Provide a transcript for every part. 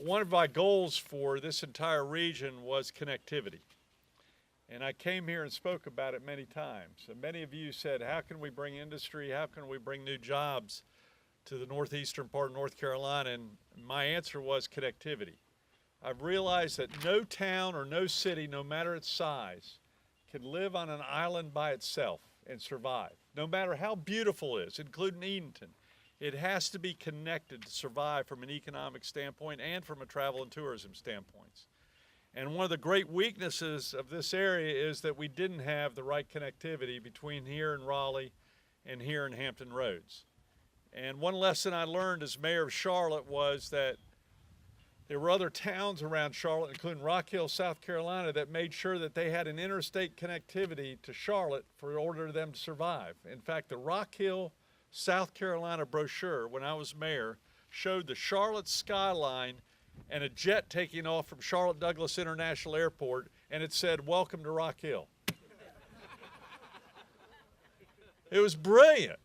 one of my goals for this entire region was connectivity. And I came here and spoke about it many times. And many of you said, how can we bring industry, how can we bring new jobs to the northeastern part of North Carolina? And my answer was connectivity. I've realized that no town or no city, no matter its size, can live on an island by itself and survive. No matter how beautiful it is, including Edenton, it has to be connected to survive from an economic standpoint and from a travel and tourism standpoint. And one of the great weaknesses of this area is that we didn't have the right connectivity between here and Raleigh and here in Hampton Roads. And one lesson I learned as mayor of Charlotte was that there were other towns around Charlotte, including Rock Hill, South Carolina, that made sure that they had an interstate connectivity to Charlotte in order for them to survive. In fact, the Rock Hill, South Carolina brochure, when I was mayor, showed the Charlotte skyline and a jet taking off from Charlotte Douglas International Airport, and it said, "Welcome to Rock Hill." It was brilliant.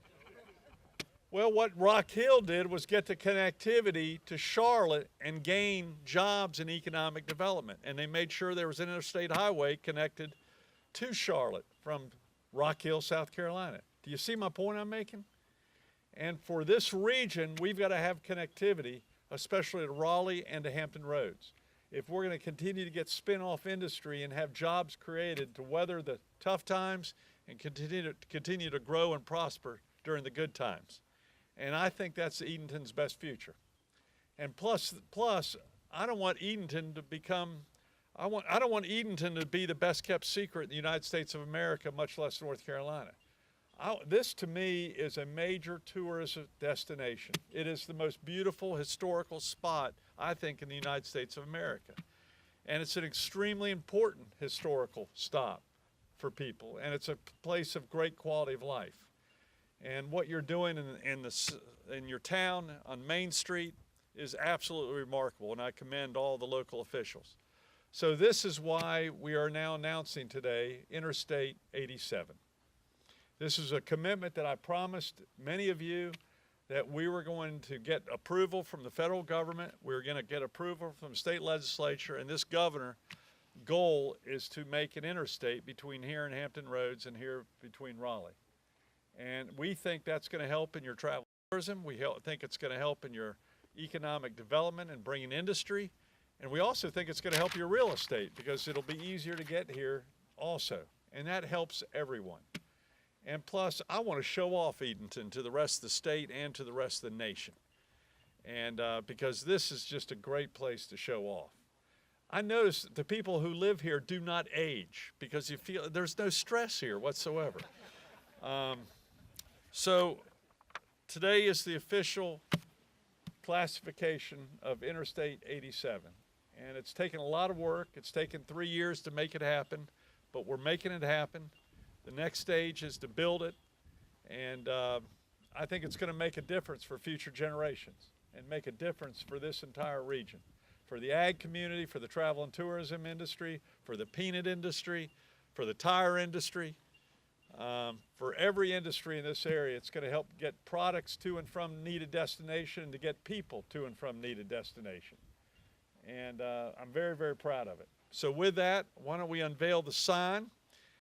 Well, what Rock Hill did was get the connectivity to Charlotte and gain jobs and economic development. And they made sure there was an interstate highway connected to Charlotte from Rock Hill, South Carolina. Do you see my point I'm making? And for this region, we've got to have connectivity, especially to Raleigh and to Hampton Roads. If we're going to continue to get spin-off industry and have jobs created to weather the tough times and continue to grow and prosper during the good times. And I think that's Edenton's best future. And plus, I don't want Edenton to become, I don't want Edenton to be the best kept secret in the United States of America, much less North Carolina. This to me is a major tourist destination. It is the most beautiful historical spot, I think, in the United States of America. And it's an extremely important historical stop for people. And it's a place of great quality of life. And what you're doing in your town on Main Street is absolutely remarkable, and I commend all the local officials. So this is why we are now announcing today Interstate 87. This is a commitment that I promised many of you that we were going to get approval from the federal government, we were going to get approval from the state legislature, and this governor goal is to make an interstate between here and Hampton Roads and here between Raleigh. And we think that's going to help in your travel and tourism. We think it's going to help in your economic development and bringing industry. And we also think it's going to help your real estate because it'll be easier to get here also. And that helps everyone. And plus, I want to show off Edenton to the rest of the state and to the rest of the nation. And because this is just a great place to show off. I notice the people who live here do not age because you feel there's no stress here whatsoever. So today is the official classification of Interstate 87. And it's taken a lot of work. It's taken 3 years to make it happen, but we're making it happen. The next stage is to build it. And I think it's going to make a difference for future generations and make a difference for this entire region, for the ag community, for the travel and tourism industry, for the peanut industry, for the tire industry. For every industry in this area, it's going to help get products to and from needed destination and to get people to and from needed destination. And I'm very, very proud of it. So with that, why don't we unveil the sign?